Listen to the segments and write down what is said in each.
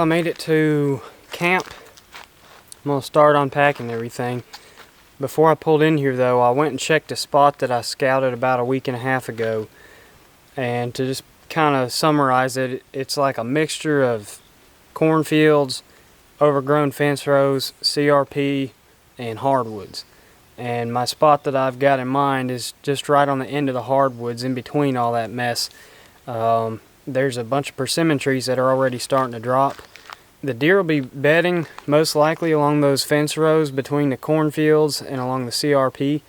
I made it to camp. I'm gonna start unpacking everything. Before I pulled in here though, I went and checked a spot that I scouted about a week and a half ago. And to just kind of summarize it, it's like a mixture of cornfields, overgrown fence rows, CRP, and hardwoods. And my spot that I've got in mind is just right on the end of the hardwoods, in between all that mess. There's a bunch of persimmon trees that are already starting to drop. The deer will be bedding most likely along those fence rows between the cornfields and along the CRP.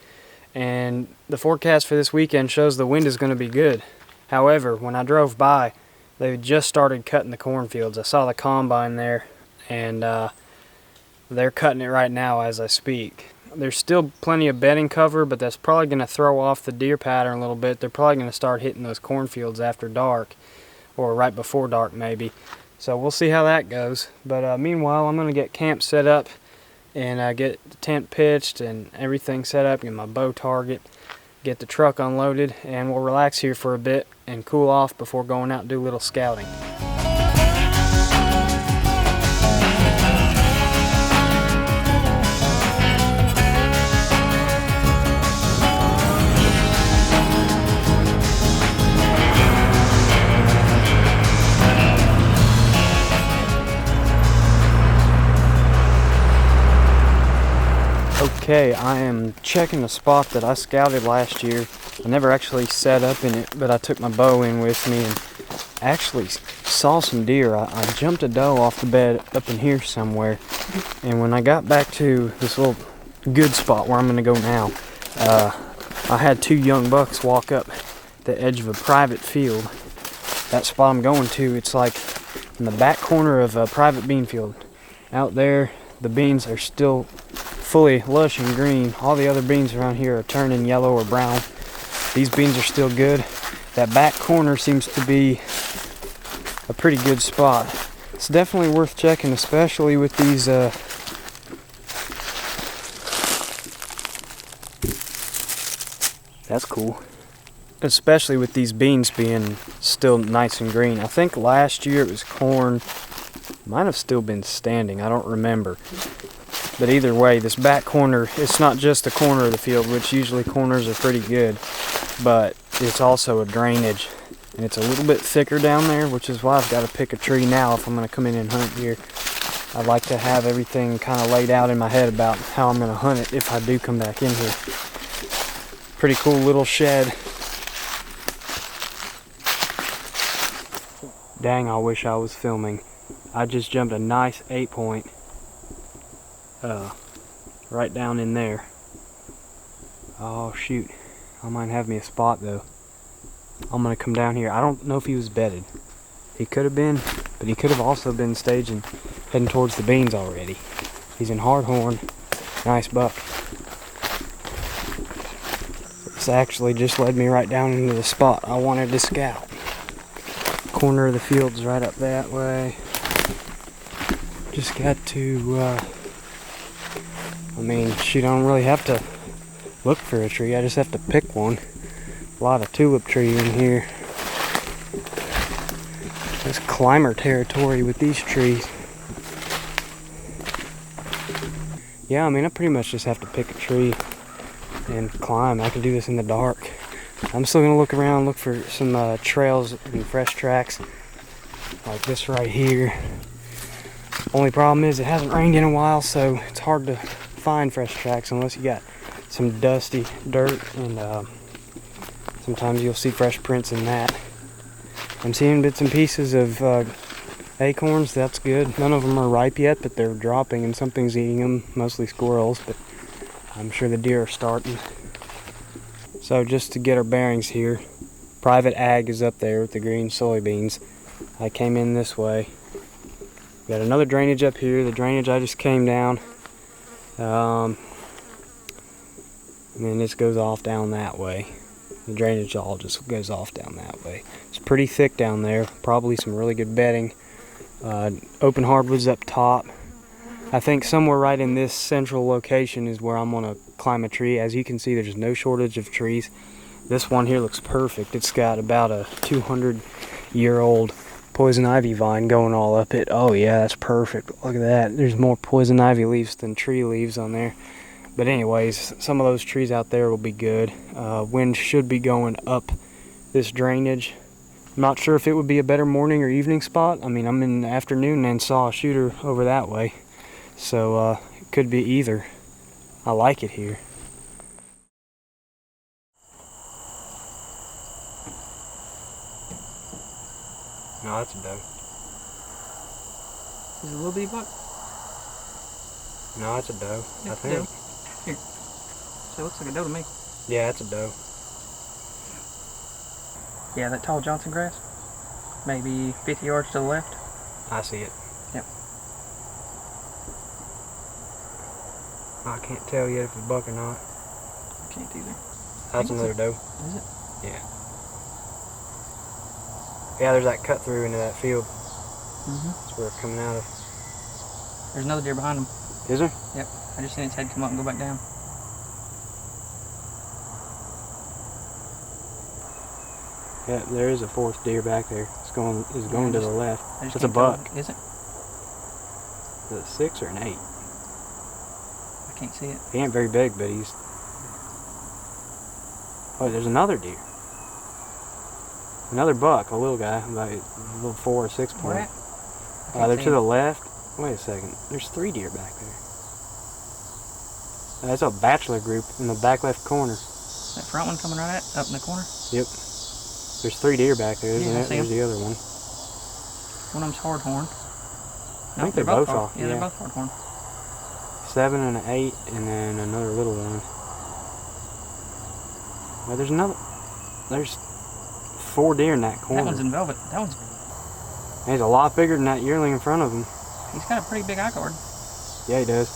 And the forecast for this weekend shows the wind is going to be good. However, when I drove by, they just started cutting the cornfields. I saw the combine there, and they're cutting it right now as I speak. There's still plenty of bedding cover, but that's probably going to throw off the deer pattern a little bit. They're probably going to start hitting those cornfields after dark, or right before dark maybe. So we'll see how that goes. But meanwhile, I'm going to get camp set up and get the tent pitched and everything set up, get my bow target, get the truck unloaded, and we'll relax here for a bit and cool off before going out and do a little scouting. Okay, I am checking the spot that I scouted last year. I never actually set up in it, but I took my bow in with me and actually saw some deer. I jumped a doe off the bed up in here somewhere, and when I got back to this little good spot where I'm going to go now, I had two young bucks walk up the edge of a private field. That spot I'm going to, it's like in the back corner of a private bean field. Out there, the beans are still fully lush and green. All the other beans around here are turning yellow or brown. These beans are still good. That back corner seems to be a pretty good spot. It's definitely worth checking, especially with these that's cool. Especially with these beans being still nice and green. I think last year it was corn. Might have still been standing, I don't remember. But either way, this back corner, it's not just the corner of the field, which usually corners are pretty good, but it's also a drainage. And it's a little bit thicker down there, which is why I've got to pick a tree now if I'm going to come in and hunt here. I'd like to have everything kind of laid out in my head about how I'm going to hunt it if I do come back in here. Pretty cool little shed. Dang, I wish I was filming. I just jumped a nice 8-point. Right down in there. Oh shoot, I might have me a spot though. I'm gonna come down here. I don't know if he was bedded. He could have been, but he could have also been staging, heading towards the beans already. He's in Hardhorn. Nice buck. This actually just led me right down into the spot I wanted to scout. Corner of the field's right up that way. Just got to I mean, shoot, I don't really have to look for a tree. I just have to pick one. A lot of tulip tree in here. It's climber territory with these trees. Yeah, I mean, I pretty much just have to pick a tree and climb. I can do this in the dark. I'm still going to look around, look for some trails and fresh tracks. Like this right here. Only problem is it hasn't rained in a while, so it's hard to find fresh tracks unless you got some dusty dirt, and sometimes you'll see fresh prints in that. I'm seeing bits and pieces of acorns. That's good. None of them are ripe yet, but they're dropping and something's eating them, mostly squirrels, but I'm sure the deer are starting. So just to get our bearings here, private ag is up there with the green soybeans. I came in this way. Got another drainage up here. The drainage I just came down. And then this goes off down that way. The drainage all just goes off down that way. It's pretty thick down there. Probably some really good bedding. Open hardwoods up top. I think somewhere right in this central location is where I'm going to climb a tree. As you can see, there's no shortage of trees. This one here looks perfect. It's got about a 200-year-old poison ivy vine going all up it. Oh yeah, that's perfect. Look at that. There's more poison ivy leaves than tree leaves on there. But anyways, some of those trees out there will be good. Wind should be going up this drainage. I'm not sure if it would be a better morning or evening spot. I mean, I'm in the afternoon and saw a shooter over that way. So it could be either. I like it here. No, that's a doe. Is it a little bitty buck? No, that's a doe. Yeah, I think. doe. Here. So it looks like a doe to me. Yeah, that's a doe. Yeah, that tall Johnson grass. Maybe 50 yards to the left. I see it. Yep. I can't tell yet if it's a buck or not. I can't either. That's another doe. Is it? Yeah. Yeah, there's that cut through into that field. That's where it's coming out of. There's another deer behind him. Is there? Yep. I just seen its head come up and go back down. Yeah, there is a fourth deer back there. It's going to the left. It's a buck. Is it? Is it a 6 or an 8? I can't see it. He ain't very big, but he's... Oh, there's another deer. Another buck, a little guy, about a little 4 or 6 Where point. at? They're to the left. Wait a second. There's 3 deer back there. That's a Bachelor group in the back left corner. That front one coming right up in the corner? Yep. There's 3 deer back there, isn't Yeah, I it? see There's 'em. the other one. One of them's hard horn. I think they're both hard. off. Yeah, they're both hard horn. 7 and an 8, and then another little one. Well, there's another. There's 4 deer in that corner. That one's in velvet. That one's. He's a lot bigger than that yearling in front of him. He's got a pretty big eye cord. Yeah, he does.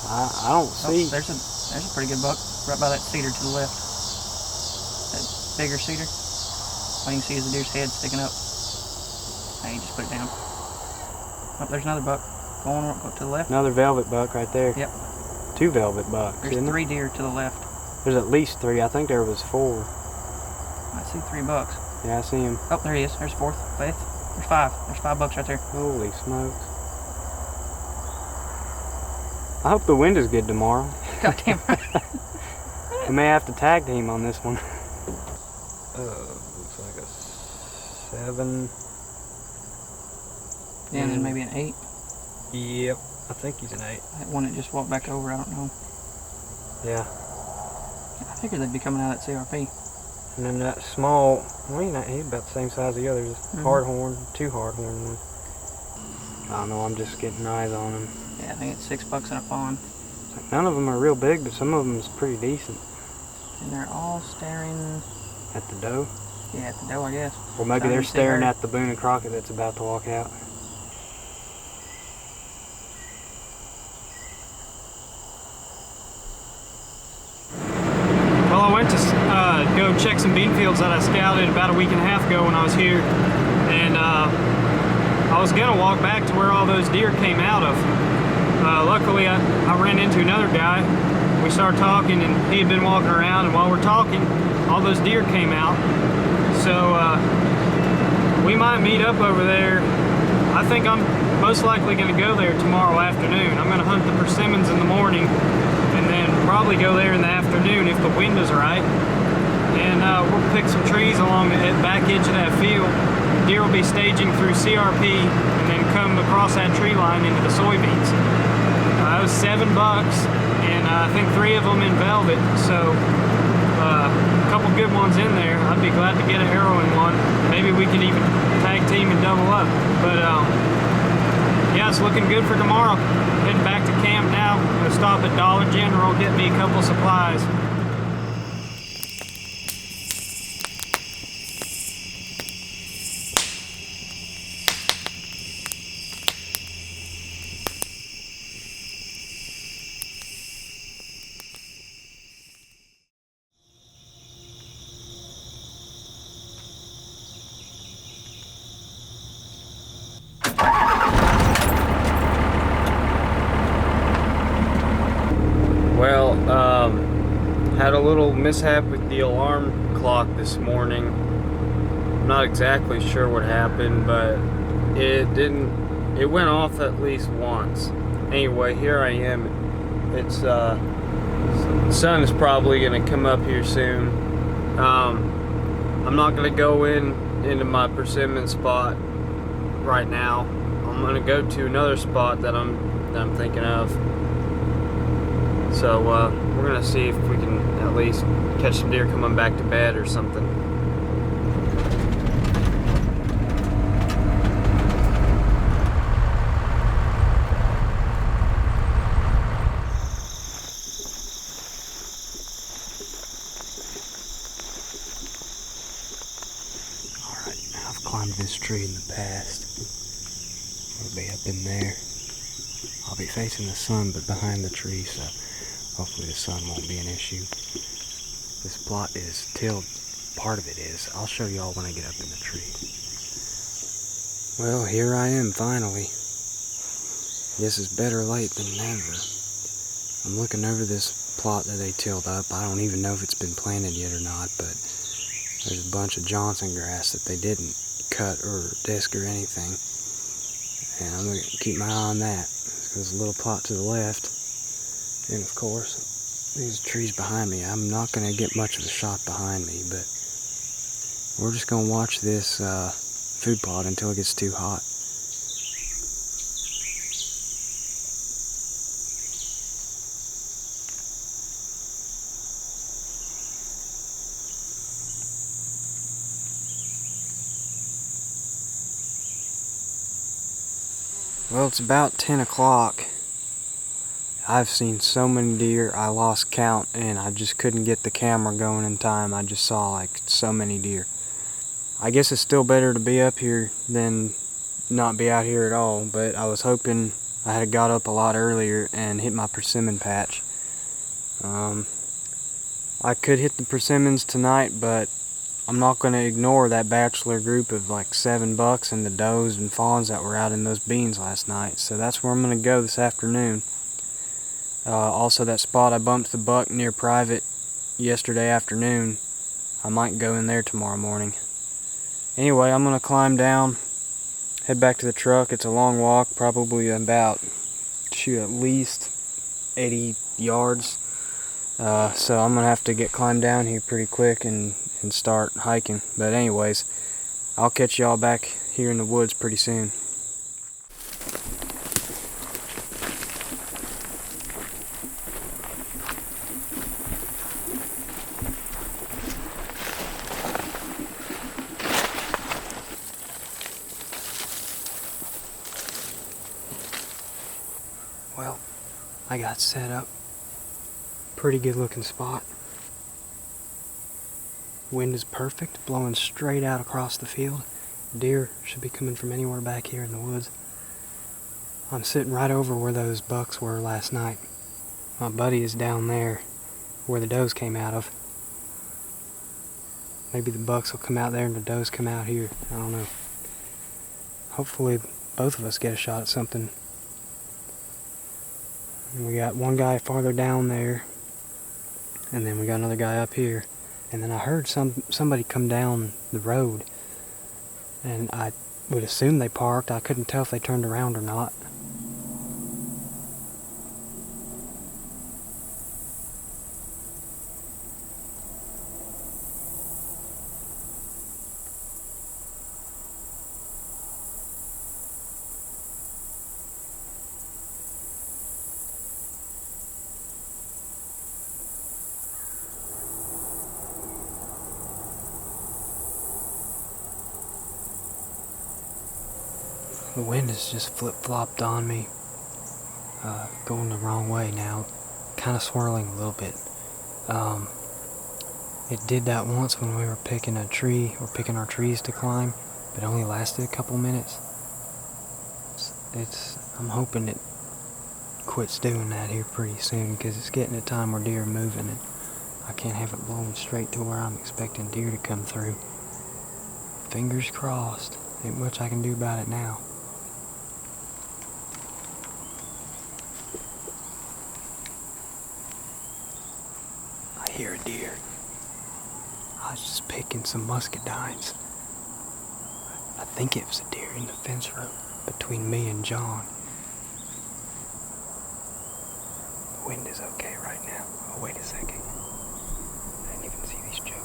I don't see. There's a pretty good buck right by that cedar to the left. That bigger cedar. All you can see is the deer's head sticking up. Hey, just put it down. Oh, there's another buck going to the left. Another velvet buck right there. Yep. 2 velvet bucks. There's 3 deer to the left. There's at least 3. I think there was 4. I see 3 bucks. Yeah, I see him. Oh, there he is. There's 4th, 5th. There's 5. There's 5 bucks right there. Holy smokes. I hope the wind is good tomorrow. Goddamn right. We may have to tag team on this one. Looks like a 7. Yeah, and then maybe an 8. Yep, I think he's an 8. That one that just walked back over, I don't know. Yeah. I figured they'd be coming out of that CRP. And then that small, well, he's about the same size as the others. Hard horn, 2 hard horn ones. I don't know, I'm just getting eyes on them. Yeah, I think it's 6 bucks in a fawn. None of them are real big, but some of them is pretty decent. And they're all staring... At the doe? Yeah, at the doe, I guess. Or maybe they're staring at the Boone and Crockett that's about to walk out. Well, I went to go check some bean fields that I scouted about a week and a half ago when I was here, and I was gonna walk back to where all those deer came out of. Luckily, I ran into another guy. We started talking, and he had been walking around, and while we're talking, all those deer came out. So we might meet up over there. I think I'm most likely gonna go there tomorrow afternoon. I'm gonna hunt the persimmons in the morning, and then probably go there in the afternoon if the wind is right. And we'll pick some trees along the back edge of that field. Deer will be staging through CRP and then come across that tree line into the soybeans. It was 7 bucks, and I think 3 of them in velvet, so a couple good ones in there. I'd be glad to get an arrow in one. Maybe we could even tag team and double up. But yeah, it's looking good for tomorrow. Heading back to camp now. Gonna stop at Dollar General, get me a couple supplies. Well, had a little mishap with the alarm clock this morning. not exactly sure what happened, but it went off at least once. Anyway, here I am. It's the sun is probably gonna come up here soon. I'm not gonna go into my persimmon spot right now. I'm gonna go to another spot that I'm thinking of. So we're gonna see if we can at least catch some deer coming back to bed or something. Alright, I've climbed this tree in the past. It'll be up in there. I'll be facing the sun but behind the tree, so hopefully the sun won't be an issue. This plot is tilled, part of it is. I'll show y'all when I get up in the tree. Well, here I am finally. This is better late than never. I'm looking over this plot that they tilled up. I don't even know if it's been planted yet or not, but there's a bunch of Johnson grass that they didn't cut or disc or anything. And I'm going to keep my eye on that. There's a little plot to the left. And of course, these trees behind me. I'm not going to get much of a shot behind me, but we're just going to watch this food plot until it gets too hot. Well, it's about 10 o'clock. I've seen so many deer, I lost count, and I just couldn't get the camera going in time. I just saw like so many deer. I guess it's still better to be up here than not be out here at all, but I was hoping I had got up a lot earlier and hit my persimmon patch. I could hit the persimmons tonight, but I'm not going to ignore that bachelor group of like 7 bucks and the does and fawns that were out in those beans last night. So that's where I'm going to go this afternoon. Also, that spot I bumped the buck near private yesterday afternoon, I might go in there tomorrow morning. Anyway, I'm going to climb down, head back to the truck. It's a long walk, probably about, at least 80 yards. So I'm going to have to climb down here pretty quick and start hiking. But anyways, I'll catch y'all back here in the woods pretty soon. Well, I got set up. Pretty good looking spot. Wind is perfect, blowing straight out across the field. Deer should be coming from anywhere back here in the woods. I'm sitting right over where those bucks were last night. My buddy is down there where the does came out of. Maybe the bucks will come out there and the does come out here. I don't know. Hopefully both of us get a shot at something. And we got one guy farther down there, and then we got another guy up here. And then I heard somebody come down the road, and I would assume they parked. I couldn't tell if they turned around or not. The wind has just flip-flopped on me, going the wrong way now, kind of swirling a little bit. It did that once when we were picking a tree, or picking our trees to climb, but it only lasted a couple minutes. I'm hoping it quits doing that here pretty soon, because it's getting a time where deer are moving, and I can't have it blowing straight to where I'm expecting deer to come through. Fingers crossed. Ain't much I can do about it now. I hear a deer. I was just picking some muscadines. think it was a deer in the fence row between me and John. The wind is okay right now. Oh, wait a second. I didn't even see these jokers.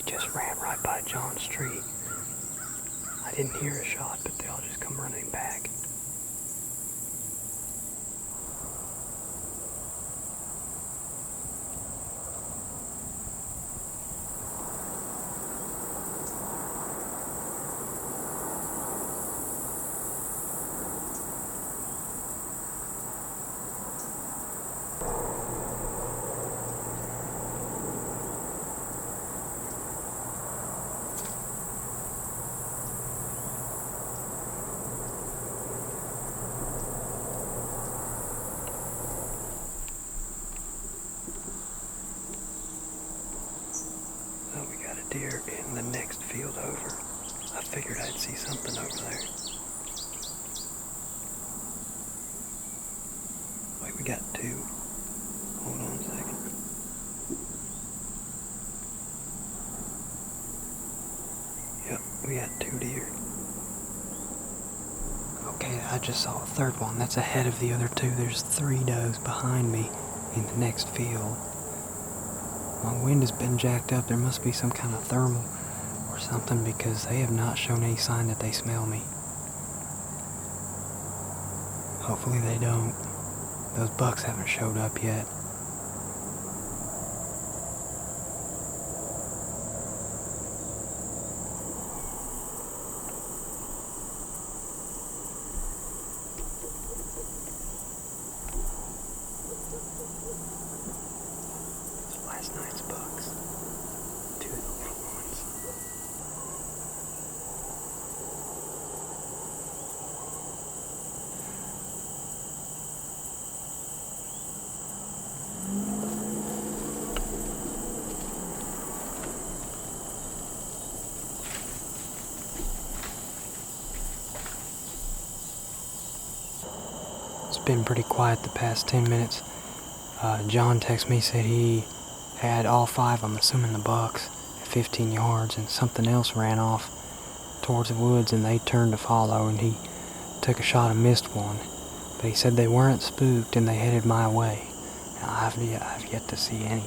Just ran right by John's tree. I didn't hear a shot, but they all just come running back. Deer in the next field over. I figured I'd see something over there. Wait, we got two. Hold on a second. Yep, we got 2 deer. Okay, I just saw a third one. That's ahead of the other 2. There's 3 does behind me in the next field. My wind has been jacked up. There must be some kind of thermal or something because they have not shown any sign that they smell me. Hopefully they don't. Those bucks haven't showed up yet. Last night's bucks. 2 of the little ones. It's been pretty quiet the past 10 minutes. John texted me, said he had all 5, I'm assuming the bucks, at 15 yards, and something else ran off towards the woods and they turned to follow, and he took a shot and missed one. But he said they weren't spooked and they headed my way. Now, I've yet to see any.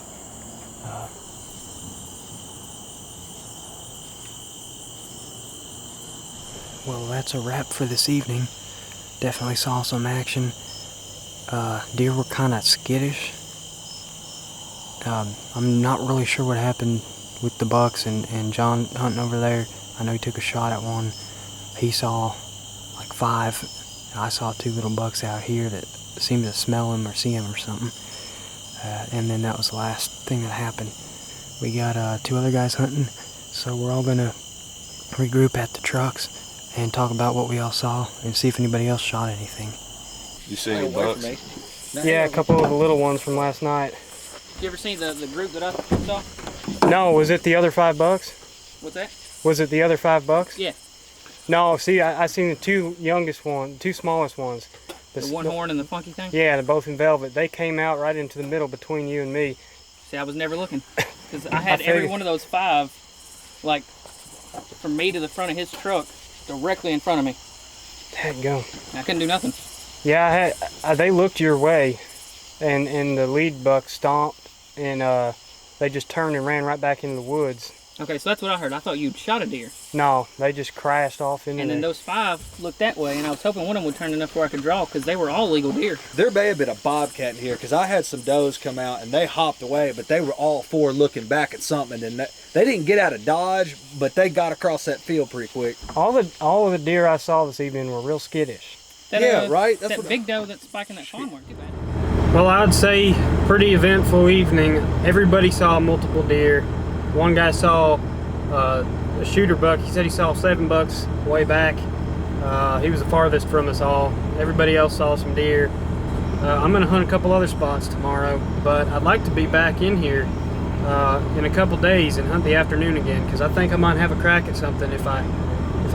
Well, that's a wrap for this evening. Definitely saw some action. Deer were kind of skittish. I'm not really sure what happened with the bucks and John hunting over there. I know he took a shot at one. He saw like 5, and I saw 2 little bucks out here that seemed to smell him or see him or something. And then that was the last thing that happened. We got 2 other guys hunting, so we're all gonna regroup at the trucks and talk about what we all saw and see if anybody else shot anything. You see any bucks? Yeah, a couple of the little ones from last night. You ever seen the group that I saw? No, was it the other 5 bucks? What's that? Was it the other 5 bucks? Yeah. No, see, I seen the 2 youngest ones, 2 smallest ones. The one horn and the funky thing? Yeah, they're both in velvet. They came out right into the middle between you and me. See, I was never looking. Because I had every one of those 5, like, from me to the front of his truck, directly in front of me. Dadgum. I couldn't do nothing. Yeah, they looked your way, and the lead buck stomped, and they just turned and ran right back into the woods. Okay, so that's what I heard. I thought you'd shot a deer. No, they just crashed off into And then there. those 5 looked that way, and I was hoping one of them would turn enough where I could draw, because they were all legal deer. There may have been a bobcat in here, because I had some does come out and they hopped away, but they were all 4 looking back at something, and they didn't get out of dodge, but they got across that field pretty quick. All of the deer I saw this evening were real skittish. Yeah, right? That's That what big doe that's spiking that farm weren't too bad. Well, I'd say pretty eventful evening. Everybody saw multiple deer. One guy saw a shooter buck. He said he saw 7 bucks way back. He was the farthest from us all. Everybody else saw some deer. I'm gonna hunt a couple other spots tomorrow, but I'd like to be back in here in a couple days and hunt the afternoon again, because I think I might have a crack at something if I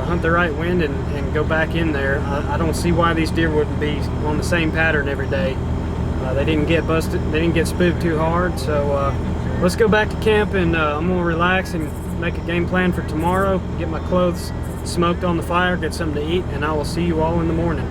hunt the right wind and go back in there. I don't see why these deer wouldn't be on the same pattern every day. They didn't get busted, they didn't get spooked too hard, so let's go back to camp, and I'm gonna relax and make a game plan for tomorrow, get my clothes smoked on the fire, get something to eat, and I will see you all in the morning.